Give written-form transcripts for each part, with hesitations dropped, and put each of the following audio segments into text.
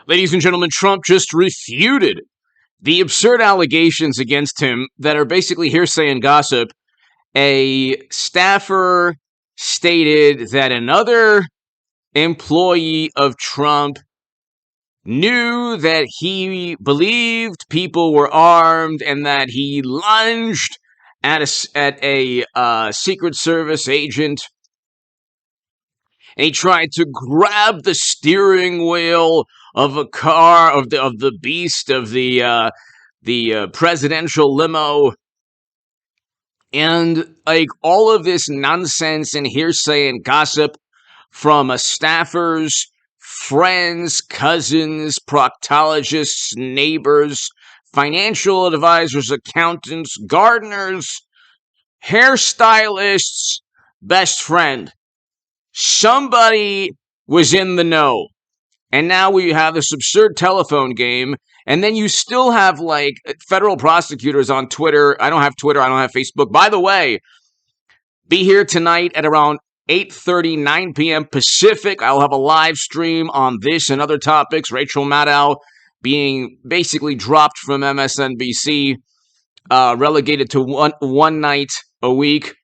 Ladies and gentlemen, Trump just refuted the absurd allegations against him that are basically hearsay and gossip. A staffer stated that another employee of Trump knew that he believed people were armed and that he lunged at a Secret Service agent, and he tried to grab the steering wheel of a car of the beast of the presidential limo, and like all of this nonsense and hearsay and gossip from a staffer's friends, cousins, proctologists, neighbors, financial advisors, accountants, gardeners, hairstylists, best friend. Somebody was in the know. And now we have this absurd telephone game. And then you still have, like, federal prosecutors on Twitter. I don't have Twitter. I don't have Facebook. By the way, be here tonight at around 8:30, 9 p.m. Pacific. I'll have a live stream on this and other topics. Rachel Maddow being basically dropped from MSNBC, relegated to one night a week,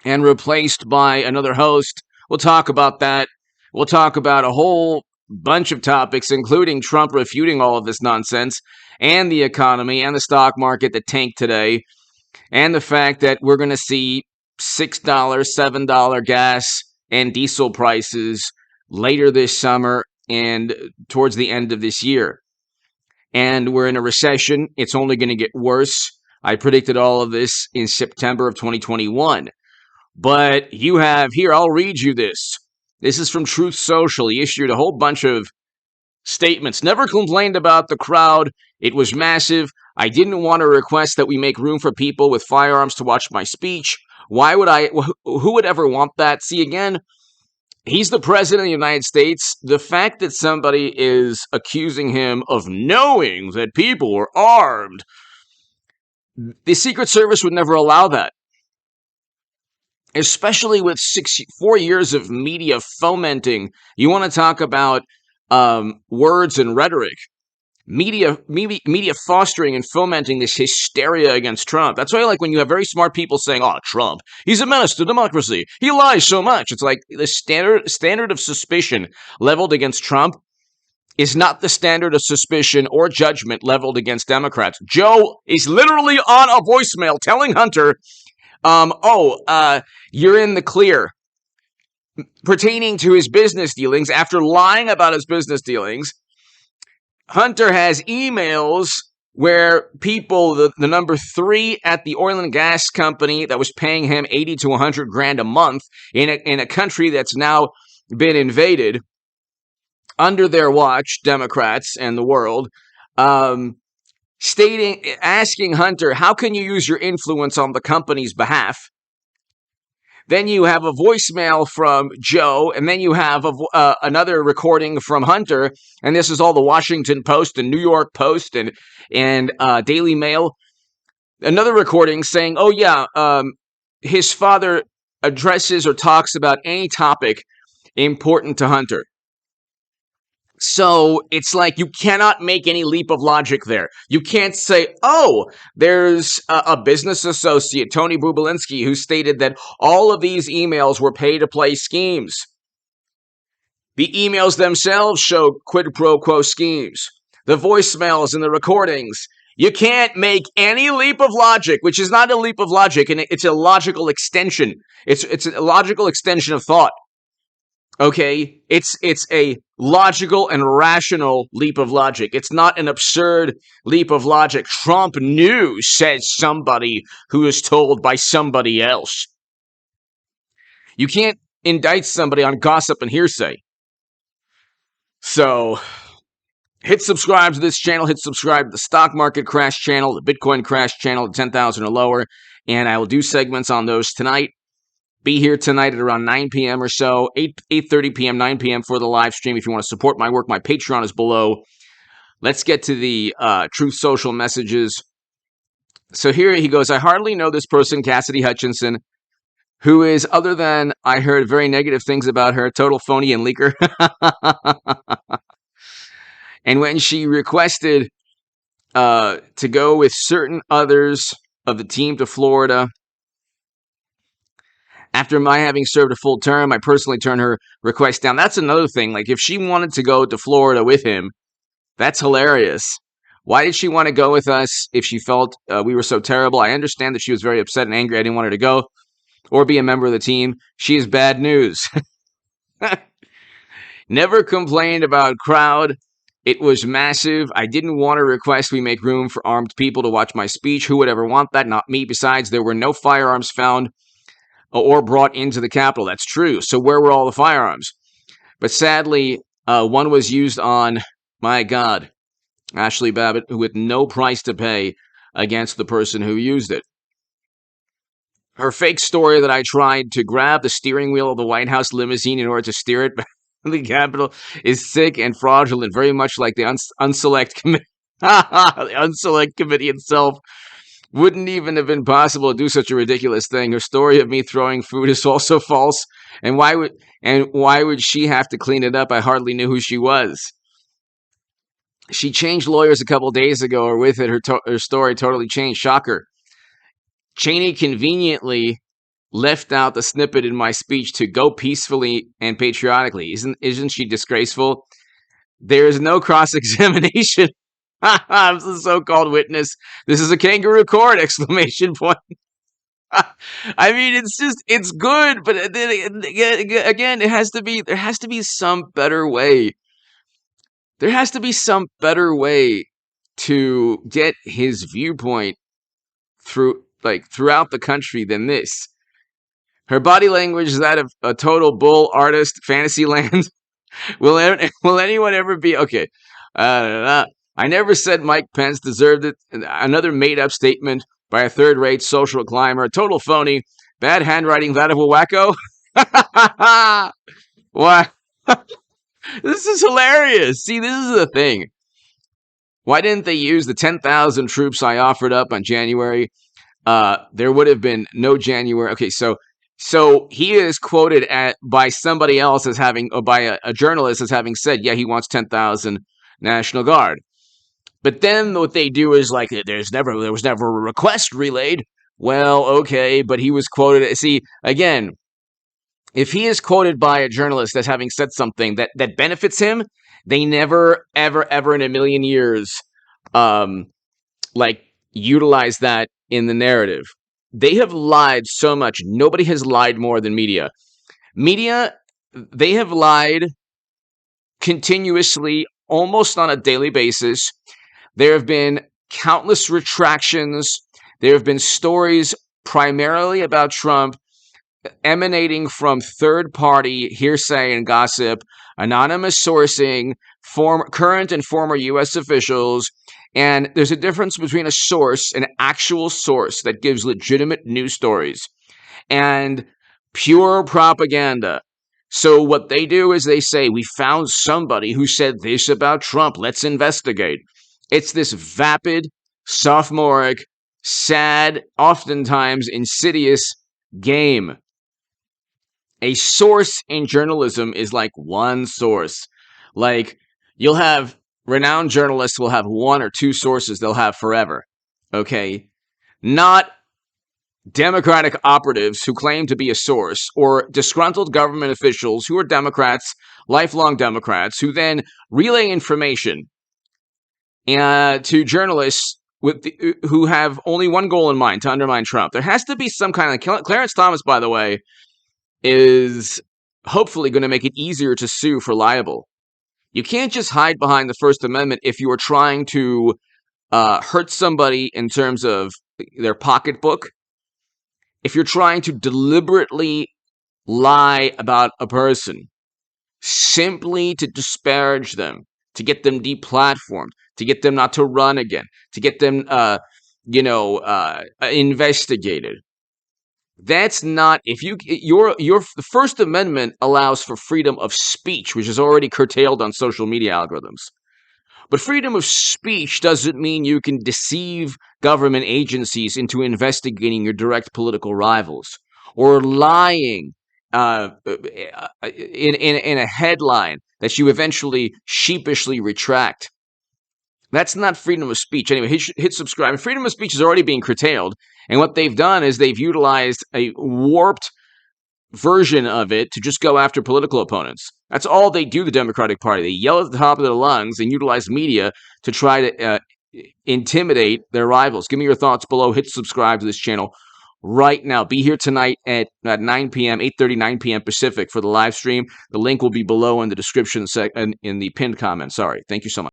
and replaced by another host. We'll talk about that. We'll talk about a whole bunch of topics, including Trump refuting all of this nonsense, and the economy, and the stock market that tanked today, and the fact that we're going to see $6, $7 gas and diesel prices later this summer and towards the end of this year. And we're in a recession. It's only going to get worse. I predicted all of this in September of 2021. But you have here, I'll read you this. This is from Truth Social. He issued a whole bunch of statements. Never complained about the crowd. It was massive. I didn't want to request that we make room for people with firearms to watch my speech. Why would I? Who would ever want that? See, again, he's the president of the United States. The fact that somebody is accusing him of knowing that people were armed, the Secret Service would never allow that. Especially with 4 years of media fomenting. You want to talk about words and rhetoric. Media fostering and fomenting this hysteria against Trump. That's why I like when you have very smart people saying, oh, Trump, he's a menace to democracy. He lies so much. It's like the standard of suspicion leveled against Trump is not the standard of suspicion or judgment leveled against Democrats. Joe is literally on a voicemail telling Hunter, you're in the clear pertaining to his business dealings. After lying about his business dealings, Hunter has emails where people, the number 3 at the oil and gas company that was paying him $80 to $100,000 a month in a country that's now been invaded under their watch, Democrats and the world, asking Hunter, how can you use your influence on the company's behalf? Then you have a voicemail from Joe, and then you have another recording from Hunter, and this is all the Washington Post and New York Post and Daily Mail. Another recording saying, his father addresses or talks about any topic important to Hunter. So it's like you cannot make any leap of logic there. You can't say, there's a business associate, Tony Bubalinski, who stated that all of these emails were pay-to-play schemes. The emails themselves show quid pro quo schemes. The voicemails and the recordings. You can't make any leap of logic, which is not a leap of logic, and it's a logical extension. It's a logical extension of thought. Okay, it's a logical and rational leap of logic. It's not an absurd leap of logic. Trump knew, says somebody who is told by somebody else. You can't indict somebody on gossip and hearsay. So, hit subscribe to this channel. Hit subscribe to the Stock Market Crash channel, the Bitcoin Crash channel, the 10,000 or lower. And I will do segments on those tonight. Be here tonight at around 9 p.m. or so, 8:30 p.m., 9 p.m. for the live stream. If you want to support my work, my Patreon is below. Let's get to the Truth Social messages. So here he goes, I hardly know this person, Cassidy Hutchinson, who is, other than I heard very negative things about her, total phony and leaker. And when she requested to go with certain others of the team to Florida, after my having served a full term, I personally turned her request down. That's another thing. Like, if she wanted to go to Florida with him, that's hilarious. Why did she want to go with us if she felt we were so terrible? I understand that she was very upset and angry. I didn't want her to go or be a member of the team. She is bad news. Never complained about crowd. It was massive. I didn't want to request we make room for armed people to watch my speech. Who would ever want that? Not me. Besides, there were no firearms found or brought into the Capitol. That's true. So where were all the firearms? But sadly, one was used on, my God, Ashley Babbitt, with no price to pay against the person who used it. Her fake story that I tried to grab the steering wheel of the White House limousine in order to steer it back to the Capitol is sick and fraudulent, very much like the unselect committee. The unselect committee itself wouldn't even have been possible to do such a ridiculous thing. Her story of me throwing food is also false. And why would she have to clean it up? I hardly knew who she was. She changed lawyers a couple days ago, or with it, her story totally changed. Shocker. Cheney conveniently left out the snippet in my speech to go peacefully and patriotically. Isn't she disgraceful? There is no cross-examination. I'm the so-called witness. This is a kangaroo court! Exclamation point. I mean, it's good, but then again, there has to be some better way. There has to be some better way to get his viewpoint throughout the country than this. Her body language is that of a total bull artist, Fantasyland. Will anyone ever be okay? I never said Mike Pence deserved it. Another made-up statement by a third-rate social climber, a total phony, bad handwriting, that of a wacko. What? This is hilarious. See, this is the thing. Why didn't they use the 10,000 troops I offered up on January? There would have been no January. Okay, so he is quoted by somebody else as having, or by a journalist as having said, yeah, he wants 10,000 National Guard. But then what they do is like, there was never a request relayed. Well, okay, but he was quoted. See, again, if he is quoted by a journalist as having said something that benefits him, they never, ever, ever in a million years, utilize that in the narrative. They have lied so much. Nobody has lied more than media. Media, they have lied continuously, almost on a daily basis. There have been countless retractions. There have been stories primarily about Trump emanating from third-party hearsay and gossip, anonymous sourcing, current and former U.S. officials. And there's a difference between a source, an actual source that gives legitimate news stories, and pure propaganda. So what they do is they say, we found somebody who said this about Trump. Let's investigate. It's this vapid, sophomoric, sad, oftentimes insidious game. A source in journalism is like one source. Like, you'll have renowned journalists will have one or two sources they'll have forever. Okay? Not Democratic operatives who claim to be a source, or disgruntled government officials who are Democrats, lifelong Democrats, who then relay information to journalists who have only one goal in mind, to undermine Trump. There has to be some kind of... Clarence Thomas, by the way, is hopefully going to make it easier to sue for libel. You can't just hide behind the First Amendment if you are trying to hurt somebody in terms of their pocketbook. If you're trying to deliberately lie about a person simply to disparage them, to get them deplatformed, to get them not to run again, to get them, investigated. That's not, if your the First Amendment allows for freedom of speech, which is already curtailed on social media algorithms. But freedom of speech doesn't mean you can deceive government agencies into investigating your direct political rivals, or lying in a headline that you eventually sheepishly retract. That's not freedom of speech. Anyway, hit subscribe. Freedom of speech is already being curtailed. And what they've done is they've utilized a warped version of it to just go after political opponents. That's all they do, the Democratic Party. They yell at the top of their lungs and utilize media to try to intimidate their rivals. Give me your thoughts below. Hit subscribe to this channel right now. Be here tonight at 9 p.m., 8:30, 9 p.m. Pacific for the live stream. The link will be below in the description in the pinned comment. Sorry. Thank you so much.